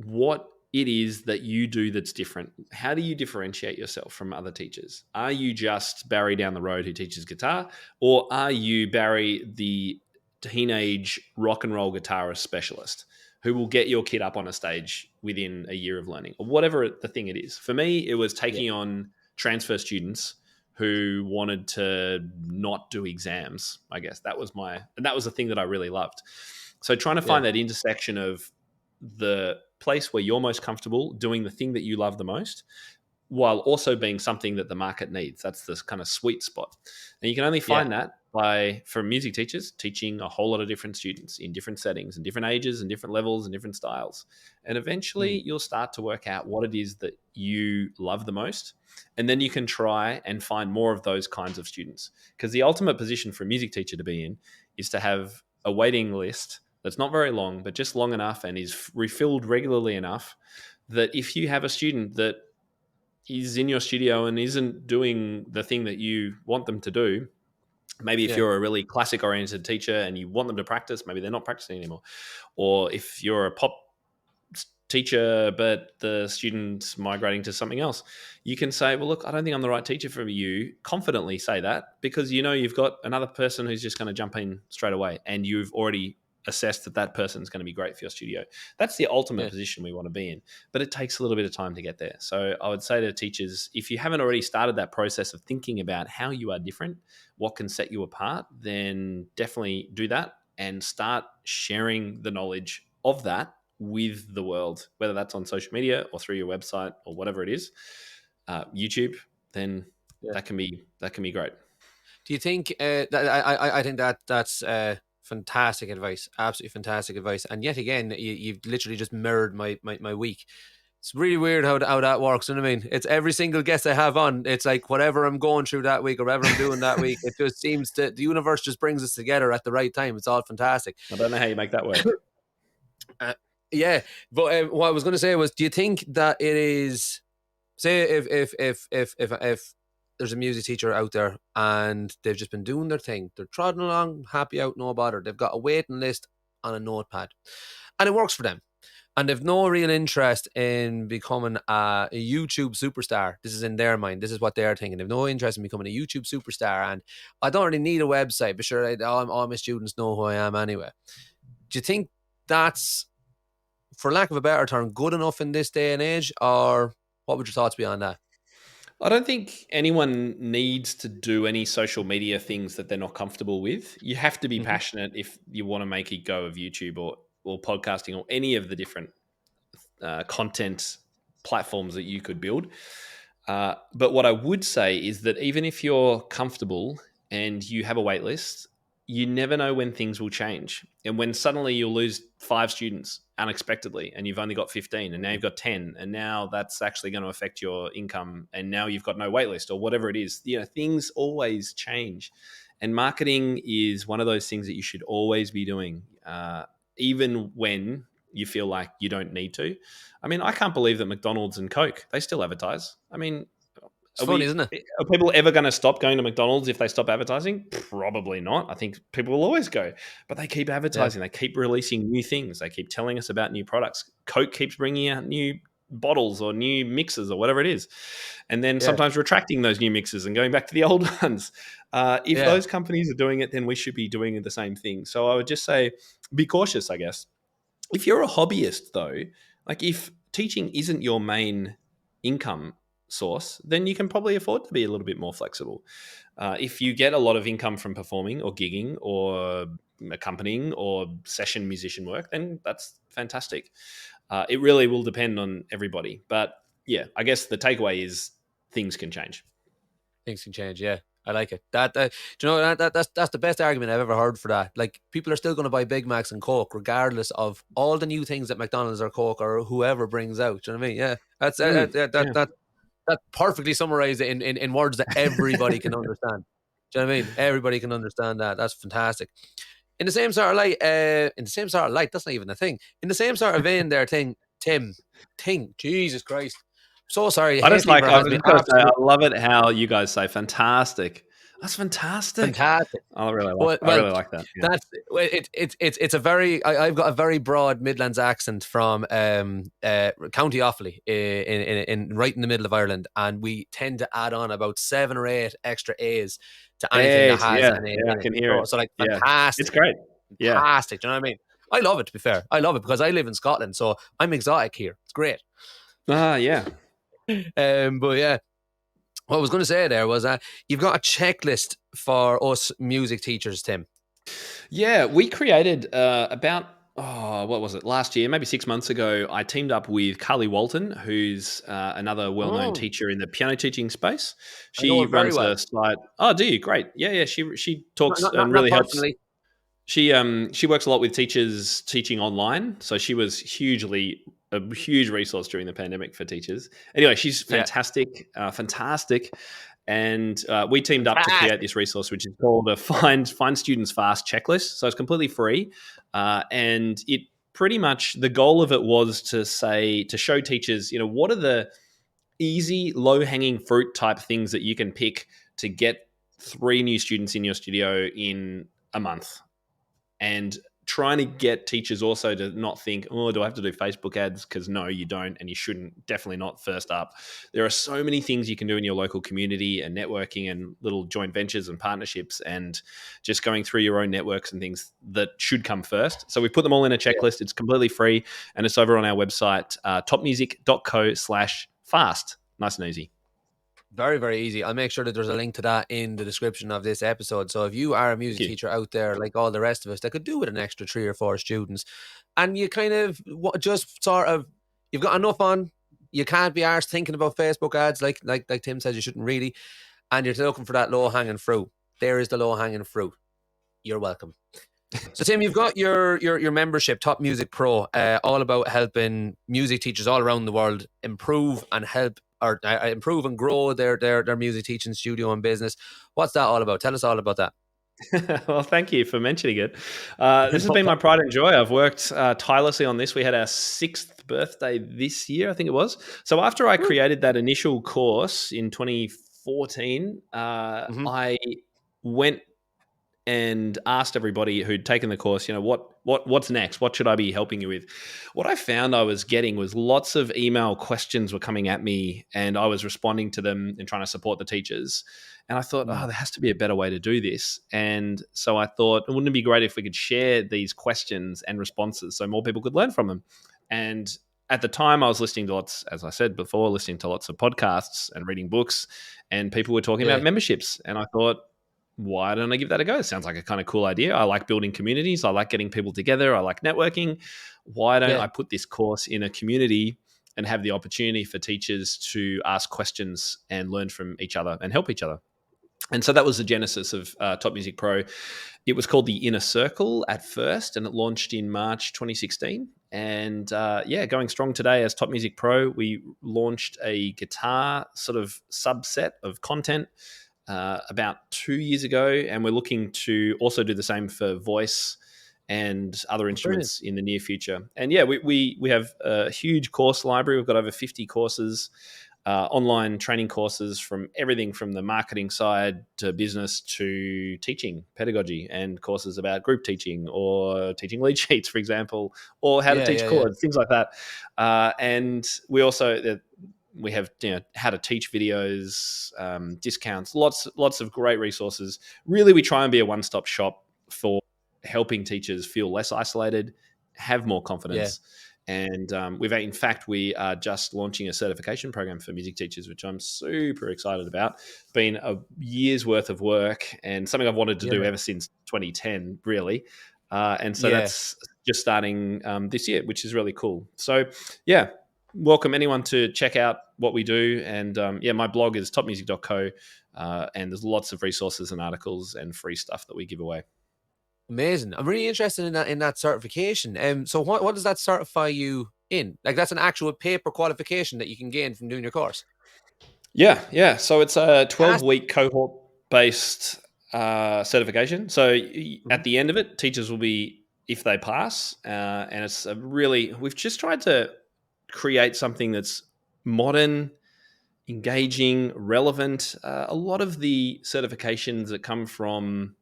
Speaker 2: what it is that you do that's different. How do you differentiate yourself from other teachers? Are you just Barry down the road who teaches guitar, or are you Barry, the teenage rock and roll guitarist specialist who will get your kid up on a stage within a year of learning, or whatever the thing it is? For me, it was
Speaker 1: yeah,
Speaker 2: taking on transfer students who wanted to not do exams. I guess and that was the thing that I really loved. So trying to
Speaker 1: yeah,
Speaker 2: find that intersection of the place where you're most comfortable doing the thing that you love the most, while also being something that the market needs. That's this kind of sweet spot. And you can only
Speaker 1: yeah,
Speaker 2: find that by, for music teachers, teaching a whole lot of different students in different settings and different ages and different levels and different styles. And
Speaker 1: mm,
Speaker 2: eventually you'll start to work out what it is that you love the most. And then you can try and find more of those kinds of students. Because the ultimate position for a music teacher to be in is to have a waiting list that's not very long, but just long enough and is refilled regularly enough that if you have a student that is in your studio and isn't doing the thing that you want them to do, maybe if
Speaker 1: yeah,
Speaker 2: you're a really classic oriented teacher and you want them to practice, maybe they're not practicing anymore. Or if you're a pop teacher but the student's migrating to something else, you can say, well, look, I don't think I'm the right teacher for you. Confidently say that, because you've got another person who's just going to jump in straight away and you've already assessed that that person's going to be great for your studio. That's the ultimate
Speaker 1: yeah,
Speaker 2: position we want to be in, but it takes a little bit of time to get there. So I would say to teachers, if you haven't already started that process of thinking about how you are different, what can set you apart, then definitely do that and start sharing the knowledge of that with the world, whether that's on social media or through your website or whatever it is, YouTube. Then
Speaker 1: yeah.
Speaker 2: that can be great.
Speaker 1: Do you think I think that's fantastic advice, absolutely fantastic advice, and yet again, you've literally just mirrored my week. It's really weird how that works. You know what I mean? It's every single guest I have on. It's like whatever I'm going through that week or whatever I'm doing that week. It just seems to the universe just brings us together at the right time. It's all fantastic.
Speaker 2: I don't know how you make that work.
Speaker 1: Uh, yeah, but what I was going to say was, do you think that it is, say if there's a music teacher out there and they've just been doing their thing, they're trotting along, happy out, no bother. They've got a waiting list on a notepad, and it works for them. And they've no real interest in becoming a YouTube superstar. This is in their mind. This is what they're thinking. They've no interest in becoming a YouTube superstar. And I don't really need a website, but sure, all my students know who I am anyway. Do you think that's, for lack of a better term, good enough in this day and age? Or what would your thoughts be on that?
Speaker 2: I don't think anyone needs to do any social media things that they're not comfortable with. You have to be
Speaker 1: Mm-hmm.
Speaker 2: passionate if you want to make a go of YouTube or podcasting or any of the different content platforms that you could build. But what I would say is that even if you're comfortable and you have a wait list, you never know when things will change. And when suddenly you'll lose 5 students unexpectedly and you've only got 15 and now you've got 10 and now that's actually going to affect your income and now you've got no wait list or whatever it is. Things always change. And marketing is one of those things that you should always be doing, even when you feel like you don't need to. I mean, I can't believe that McDonald's and Coke, they still advertise. I mean,
Speaker 1: It's funny, isn't it?
Speaker 2: are people ever going to stop going to McDonald's if they stop advertising? Probably not. I think people will always go, but they keep
Speaker 1: Yeah,
Speaker 2: advertising. They keep releasing new things. They keep telling us about new products. Coke keeps bringing out new bottles or new mixes or whatever it is, and then
Speaker 1: yeah,
Speaker 2: sometimes retracting those new mixes and going back to the old ones. If
Speaker 1: yeah.
Speaker 2: those companies are doing it, then we should be doing the same thing. So I would just say, be cautious, I guess. If you're a hobbyist, though, like if teaching isn't your main income source, then you can probably afford to be a little bit more flexible. If you get a lot of income from performing or gigging or accompanying or session musician work, then that's fantastic. It really will depend on everybody. But yeah, I guess the takeaway is things can change.
Speaker 1: Things can change. Yeah, I like it. Do you know that's the best argument I've ever heard for that. Like people are still going to buy Big Macs and Coke regardless of all the new things that McDonald's or Coke or whoever brings out. Do you know what I mean? Yeah, that's
Speaker 2: Yeah.
Speaker 1: that perfectly summarized it in words that everybody can understand. Do you know what I mean? Everybody can understand that. That's fantastic. In the same sort of light, that's not even a thing. In the same sort of vein, there, Jesus Christ. So sorry,
Speaker 2: I
Speaker 1: hay
Speaker 2: just like,
Speaker 1: fever
Speaker 2: I
Speaker 1: has
Speaker 2: was
Speaker 1: me
Speaker 2: just going to say, I
Speaker 1: absolutely
Speaker 2: love it how you guys say fantastic. That's fantastic.
Speaker 1: fantastic.
Speaker 2: I
Speaker 1: Well,
Speaker 2: really like that. Yeah.
Speaker 1: that's it's a very I've got a very broad Midlands accent from County Offaly in right in the middle of Ireland, and we tend to add on about 7 or 8 extra A's to anything that
Speaker 2: Yes,
Speaker 1: has
Speaker 2: yeah,
Speaker 1: an A
Speaker 2: yeah, I
Speaker 1: in it.
Speaker 2: can hear
Speaker 1: So,
Speaker 2: it.
Speaker 1: so like
Speaker 2: Yeah, it's
Speaker 1: fantastic,
Speaker 2: great. Yeah.
Speaker 1: fantastic. Do you know what I mean? I love it. To be fair, I love it because I live in Scotland, so I'm exotic here. It's great.
Speaker 2: Yeah.
Speaker 1: But yeah, what I was going to say there was you've got a checklist for us music teachers, Tim.
Speaker 2: Yeah, we created about, what was it, last year, maybe 6 months ago. I teamed up with Carly Walton, who's another well-known
Speaker 1: Oh,
Speaker 2: teacher in the piano teaching space.
Speaker 1: I know
Speaker 2: She
Speaker 1: it very
Speaker 2: runs
Speaker 1: well.
Speaker 2: a site. Oh, do you? Great. Yeah, yeah. She talks and
Speaker 1: Not
Speaker 2: really helps.
Speaker 1: personally.
Speaker 2: She works a lot with teachers teaching online, so she was a huge resource during the pandemic for teachers. Anyway, she's
Speaker 1: Yeah,
Speaker 2: fantastic, and we teamed up to create
Speaker 1: fantastic.
Speaker 2: this resource, which is called a Find Students Fast checklist. So it's completely free, and it pretty much, the goal of it was to show teachers, what are the easy, low hanging fruit type things that you can pick to get 3 new students in your studio in a month, and trying to get teachers also to not think, oh, do I have to do Facebook ads? Because no, you don't, and you shouldn't. Definitely not first up. There are so many things you can do in your local community, and networking and little joint ventures and partnerships, and just going through your own networks and things that should come first. So we put them all in a
Speaker 1: Yeah,
Speaker 2: checklist. It's completely free, and it's over on our website, topmusic.co/fast. Nice and easy.
Speaker 1: very, very easy. I'll make sure that there's a link to that in the description of this episode. So if you are a
Speaker 2: Thank
Speaker 1: music
Speaker 2: you.
Speaker 1: teacher out there, like all the rest of us, that could do with an extra 3 or 4 students, and you kind of just sort of you've got enough on, you can't be arsed thinking about Facebook ads, like Tim says, you shouldn't really, and you're looking for that low hanging fruit. There is the low hanging fruit. You're welcome. So Tim, you've got your membership, Top Music Pro, all about helping music teachers all around the world improve and help or improve and grow their music teaching studio and business. What's that all about? Tell us all about that.
Speaker 2: Well, thank you for mentioning it. This has
Speaker 1: No
Speaker 2: been my
Speaker 1: problem.
Speaker 2: pride and joy. I've worked tirelessly on this. We had our 6th birthday this year, I think it was. So after I created that initial course in 2014,
Speaker 1: Mm-hmm.
Speaker 2: I went and asked everybody who'd taken the course, what's next? What should I be helping you with? What I found I was getting was lots of email questions were coming at me, and I was responding to them and trying to support the teachers. And I thought,
Speaker 1: Mm.
Speaker 2: there has to be a better way to do this. And so I thought, wouldn't it be great if we could share these questions and responses so more people could learn from them? And at the time, I was listening to as I said before, listening to lots of podcasts and reading books, and people were talking about
Speaker 1: Yeah,
Speaker 2: memberships. And I thought, why don't I give that a go? It sounds like a kind of cool idea. I like building communities. I like getting people together. I like networking. Why don't
Speaker 1: yeah,
Speaker 2: I put this course in a community and have the opportunity for teachers to ask questions and learn from each other and help each other? And so that was the genesis of Top Music Pro. It was called the Inner Circle at first, and it launched in March 2016. And going strong today as Top Music Pro. We launched a guitar sort of subset of content, about 2 years ago, and we're looking to also do the same for voice and other
Speaker 1: Brilliant.
Speaker 2: instruments in the near future. And yeah, we have a huge course library. We've got over 50 courses, online training courses from everything from the marketing side to business to teaching, pedagogy, and courses about group teaching or teaching lead sheets, for example, or how to
Speaker 1: Yeah,
Speaker 2: teach
Speaker 1: yeah, yeah.
Speaker 2: chords, things like that. And we also we have how to teach videos, discounts, lots of great resources. Really, we try and be a one-stop shop for helping teachers feel less isolated, have more
Speaker 1: Yeah.
Speaker 2: confidence. And in fact, we are just launching a certification program for music teachers, which I'm super excited about. Been a year's worth of work and something I've wanted to do
Speaker 1: Yeah.
Speaker 2: ever since 2010, really. And so
Speaker 1: Yeah.
Speaker 2: that's just starting this year, which is really cool. So, yeah, welcome anyone to check out what we do. And yeah, my blog is topmusic.co, and there's lots of resources and articles and free stuff that we give away.
Speaker 1: Amazing. I'm really interested in that certification. So what does that certify you in? Like that's an actual paper qualification that you can gain from doing your course.
Speaker 2: Yeah, yeah. So it's a
Speaker 1: Fantastic.
Speaker 2: 12-week cohort based certification. So
Speaker 1: Mhm.
Speaker 2: at the end of it, teachers will be, if they pass, and it's a really, we've just tried to create something that's modern, engaging, relevant. A lot of the certifications that come from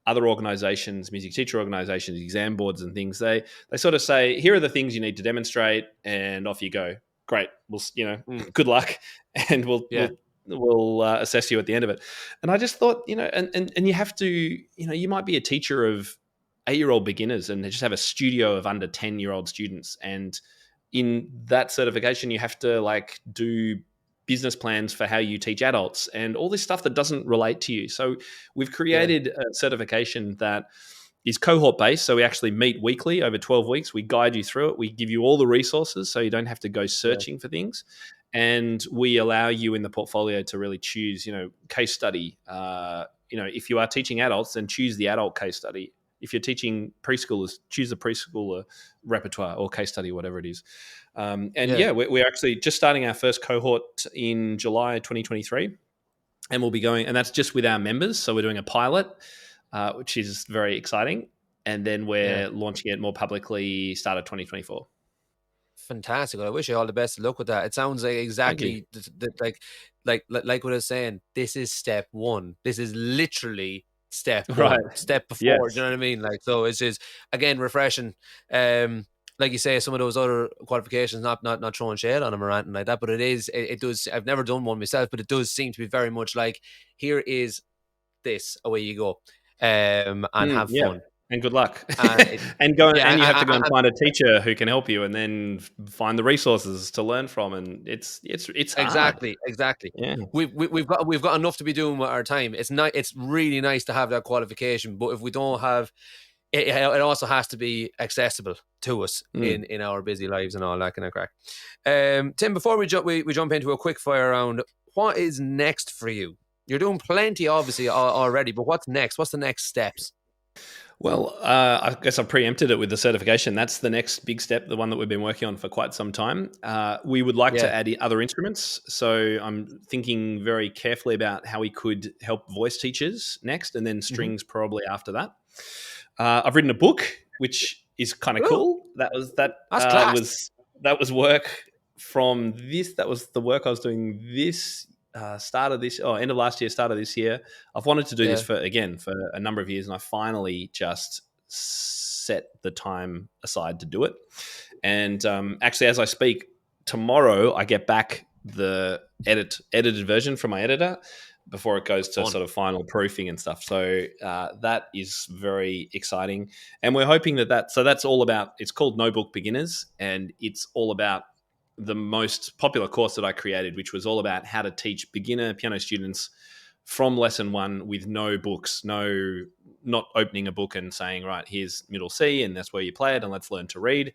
Speaker 2: other organizations, music teacher organizations, exam boards and things, they sort of say, here are the things you need to demonstrate and off you go. Great.
Speaker 1: Mm.
Speaker 2: Good luck. And
Speaker 1: Yeah.
Speaker 2: we'll assess you at the end of it. And I just thought, and you have to, you might be a teacher of 8-year-old beginners and they just have a studio of under 10-year-old students. And in that certification, you have to like do business plans for how you teach adults and all this stuff that doesn't relate to you. So we've
Speaker 1: Yeah.
Speaker 2: created a certification that is cohort based. So we actually meet weekly over 12 weeks. We guide you through it. We give you all the resources so you don't have to go
Speaker 1: Yeah.
Speaker 2: searching for things. And we allow you in the portfolio to really choose, case study. If you are teaching adults, then choose the adult case study. If you're teaching preschoolers, choose the preschooler repertoire or case study, whatever it is. And
Speaker 1: Yeah.
Speaker 2: yeah, we're actually just starting our first cohort in July 2023, and we'll be going, and that's just with our members. So we're doing a pilot, which is very exciting, and then
Speaker 1: Yeah.
Speaker 2: we're launching it more publicly start of 2024.
Speaker 1: Fantastic. Well, I wish you all the best of luck with that. It sounds like
Speaker 2: Thank you.
Speaker 1: exactly like what I was saying. This is step one. This is literally step
Speaker 2: Right.
Speaker 1: one. Step before. Do you
Speaker 2: Yes.
Speaker 1: know what I mean? Like so, it's just again refreshing. Like you say, some of those other qualifications, not throwing shade on them or anything like that, but it does. I've never done one myself, but it does seem to be very much like here is this, away you go, and have
Speaker 2: Yeah.
Speaker 1: fun.
Speaker 2: And good luck.
Speaker 1: And it,
Speaker 2: And go,
Speaker 1: yeah,
Speaker 2: and you have to go and find a teacher who can help you, and then find the resources to learn from. And it's hard.
Speaker 1: exactly, exactly.
Speaker 2: Yeah.
Speaker 1: We've got enough to be doing with our time. It's really nice to have that qualification, but if we don't have it, it also has to be accessible to us
Speaker 2: Mm.
Speaker 1: in our busy lives and all that kind of crack. Tim, before we jump into a quick fire round, what is next for you? You're doing plenty, obviously, already, but what's next? What's the next steps?
Speaker 2: Well, I guess I preempted it with the certification. That's the next big step, the one that we've been working on for quite some time. We would like to
Speaker 1: Yeah.
Speaker 2: add other instruments. So I'm thinking very carefully about how we could help voice teachers next, and then
Speaker 1: Mm-hmm.
Speaker 2: strings probably after that. I've written a book, which is kind of
Speaker 1: Ooh,
Speaker 2: cool.
Speaker 1: that's class.
Speaker 2: That was work from this. That was the work I was doing this end of last year, start of this year. I've wanted to do this
Speaker 1: Yeah.
Speaker 2: for a number of years, and I finally just set the time aside to do it. And actually, as I speak, tomorrow I get back the edited version from my editor before it goes to
Speaker 1: Fun.
Speaker 2: sort of final proofing and stuff. So that is very exciting, and we're hoping so that's all about. It's called No Book Beginners, and it's all about the most popular course that I created, which was all about how to teach beginner piano students from lesson one with no books, not opening a book and saying, right, here's middle C and that's where you play it and let's learn to read.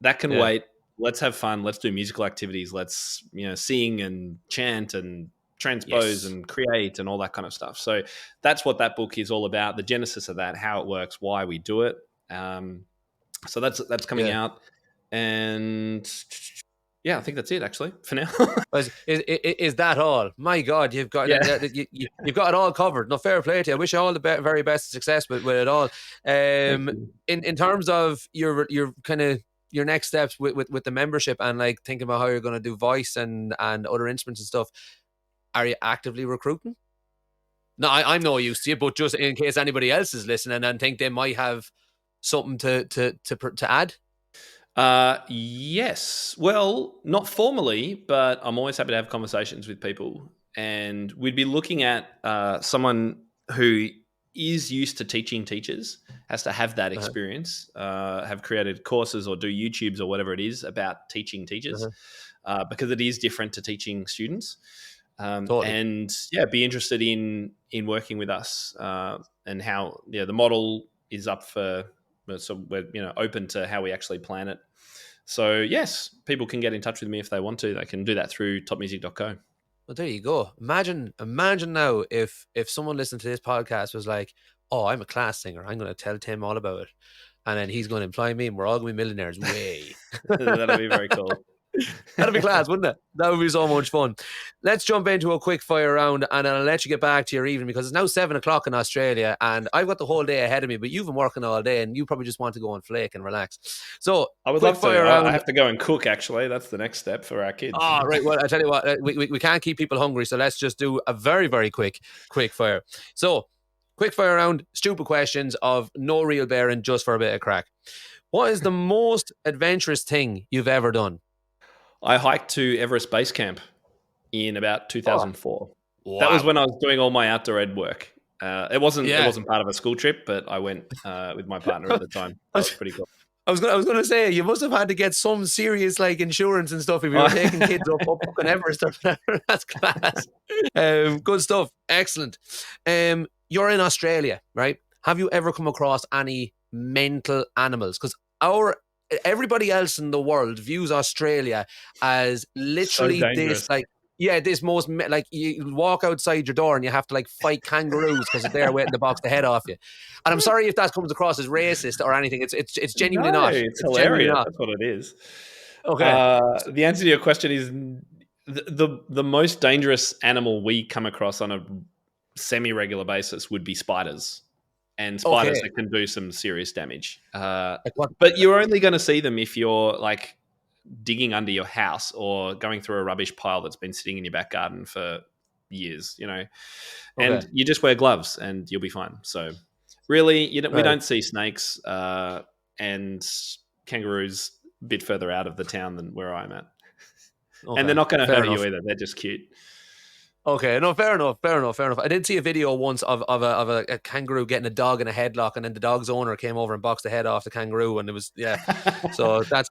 Speaker 2: That can
Speaker 1: Yeah.
Speaker 2: wait. Let's have fun. Let's do musical activities. Let's, sing and chant and transpose
Speaker 1: Yes.
Speaker 2: and create and all that kind of stuff. So that's what that book is all about, the genesis of that, how it works, why we do it. So that's coming
Speaker 1: Yeah.
Speaker 2: out. And Yeah, I think that's it actually for now.
Speaker 1: Is that all? My God, you've got
Speaker 2: Yeah.
Speaker 1: you've got it all covered. No, fair play to you. I wish you all the very best success with it all.
Speaker 2: Thank you.
Speaker 1: In terms of your kind of your next steps with the membership and like thinking about how you're going to do voice and other instruments and stuff, are you actively recruiting? No, I'm no use to you, but just in case anybody else is listening and think they might have something to add.
Speaker 2: Yes. Well, not formally, but I'm always happy to have conversations with people. And we'd be looking at someone who is used to teaching teachers, has to have that
Speaker 1: Uh-huh,
Speaker 2: experience, have created courses or do YouTubes or whatever it is about teaching teachers,
Speaker 1: uh-huh.
Speaker 2: because it is different to teaching students.
Speaker 1: Totally.
Speaker 2: And yeah, be interested in working with us, and how the model is up for. So we're open to how we actually plan it. So yes, people can get in touch with me if they want to. They can do that through topmusic.co.
Speaker 1: Well, there you go. Imagine now if someone listening to this podcast was like, "Oh, I'm a class singer. I'm going to tell Tim all about it," and then he's going to employ me, and we're all going to be millionaires. Way.
Speaker 2: That'll be very cool.
Speaker 1: That'd be class, wouldn't it? That would be so much fun. Let's jump into a quick fire round and then I'll let you get back to your evening because it's now 7 o'clock in Australia and I've got the whole day ahead of me, but you've been working all day and you probably just want to go and flake and relax. So,
Speaker 2: I would
Speaker 1: quick
Speaker 2: love to.
Speaker 1: fire
Speaker 2: I
Speaker 1: round.
Speaker 2: have to go and cook. Actually, that's the next step for our kids.
Speaker 1: Oh, right. Well, I tell you what, we can't keep people hungry. So let's just do a very, very quick fire. So, quick fire round, stupid questions of no real bearing, just for a bit of crack. What is the most adventurous thing you've ever done?
Speaker 2: I hiked to Everest Base Camp in about
Speaker 1: Oh,
Speaker 2: 2004. That was
Speaker 1: wow.
Speaker 2: when I was doing all my outdoor ed work. It
Speaker 1: Yeah.
Speaker 2: wasn't part of a school trip, but I went with my partner at the time. That was pretty cool.
Speaker 1: I was gonna say you must have had to get some serious like insurance and stuff if you were taking kids up fucking Everest or whatever. That's class. Good stuff. Excellent. You're in Australia, right? Have you ever come across any mental animals? Because our everybody else in the world views Australia as
Speaker 2: So
Speaker 1: literally this
Speaker 2: dangerous.
Speaker 1: like this most like you walk outside your door and you have to like fight kangaroos because they're there waiting to box the head off you. And I'm sorry if that comes across as racist or anything. It's genuinely
Speaker 2: No,
Speaker 1: not.
Speaker 2: it's
Speaker 1: It's genuinely
Speaker 2: hilarious.
Speaker 1: not.
Speaker 2: That's what it is.
Speaker 1: Okay.
Speaker 2: The answer to your question is the most dangerous animal we come across on a semi-regular basis would be spiders, and spiders
Speaker 1: Okay.
Speaker 2: that can do some serious damage.
Speaker 1: Like what?
Speaker 2: But you're only going to see them if you're like digging under your house or going through a rubbish pile that's been sitting in your back garden for years,
Speaker 1: Okay.
Speaker 2: and you just wear gloves and you'll be fine. So really, we
Speaker 1: Right.
Speaker 2: don't see snakes, and kangaroos a bit further out of the town than where I'm at. And they're
Speaker 1: Okay.
Speaker 2: not going to
Speaker 1: Fair
Speaker 2: hurt you
Speaker 1: enough.
Speaker 2: either. They're just cute.
Speaker 1: Okay. No, fair enough. Fair enough. Fair enough. I did see a video once of a kangaroo getting a dog in a headlock, and then the dog's owner came over and boxed the head off the kangaroo, and it was yeah. So that's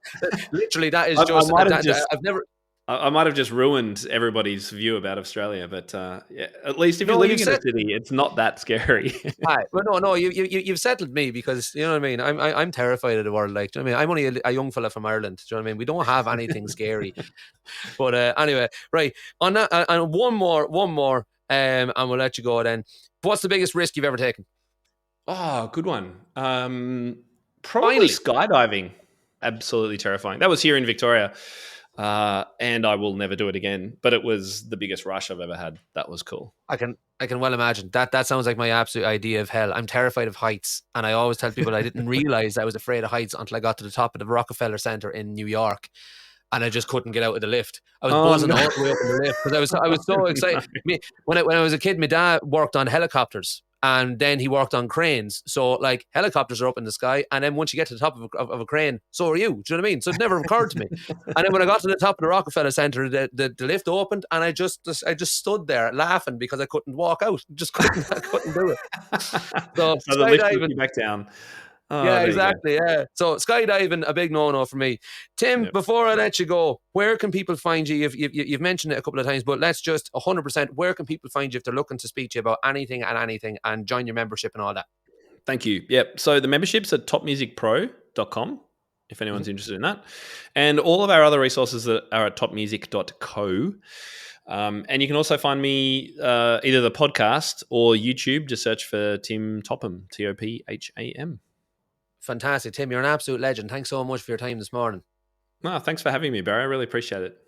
Speaker 1: literally that is
Speaker 2: I
Speaker 1: just
Speaker 2: might have just
Speaker 1: I've never.
Speaker 2: I might have just ruined everybody's view about Australia, but yeah, at least if you're
Speaker 1: No, you
Speaker 2: living in a
Speaker 1: said.
Speaker 2: city, it's not that scary.
Speaker 1: Right. Well, no, you've settled me because you know what I mean. I'm terrified of the world. Like, do you know what I mean? I'm only a young fella from Ireland. Do you know what I mean? We don't have anything scary. But anyway, right on that, and one more, and we'll let you go then. What's the biggest risk you've ever taken?
Speaker 2: Oh, good one. Probably
Speaker 1: Finally,
Speaker 2: skydiving. Absolutely terrifying. That was here in Victoria, and I will never do it again. But it was the biggest rush I've ever had. That was cool.
Speaker 1: I can well imagine that. That sounds like my absolute idea of hell. I'm terrified of heights, and I always tell people I didn't realize I was afraid of heights until I got to the top of the Rockefeller Center in New York, and I just couldn't get out of the lift. I was
Speaker 2: Oh
Speaker 1: buzzing
Speaker 2: no!
Speaker 1: all the way up in the lift because I was so excited.
Speaker 2: No.
Speaker 1: When I was a kid, my dad worked on helicopters. And then he worked on cranes. So, like, helicopters are up in the sky. And then once you get to the top of a crane, so are you. Do you know what I mean? So it never occurred to me. And then when I got to the top of the Rockefeller Center, the lift opened, and I just stood there laughing because I couldn't walk out. Just couldn't I couldn't do it. So
Speaker 2: So the lift took
Speaker 1: skydiving,
Speaker 2: you back down. Oh,
Speaker 1: yeah,
Speaker 2: there you go.
Speaker 1: exactly, yeah. So skydiving, a big no-no for me. Tim,
Speaker 2: Yep.
Speaker 1: before I let you go, where can people find you? You've mentioned it a couple of times, but let's just 100%. Where can people find you if they're looking to speak to you about anything and join your membership and all that?
Speaker 2: Thank you. Yep. So the membership's at topmusicpro.com if
Speaker 1: Mhm.
Speaker 2: anyone's interested in that. And all of our other resources are at topmusic.co. And you can also find me either the podcast or YouTube. Just search for Tim Topham, Topham.
Speaker 1: Fantastic, Tim. You're an absolute legend. Thanks so much for your time this morning.
Speaker 2: No, thanks for having me, Barry. I really appreciate it.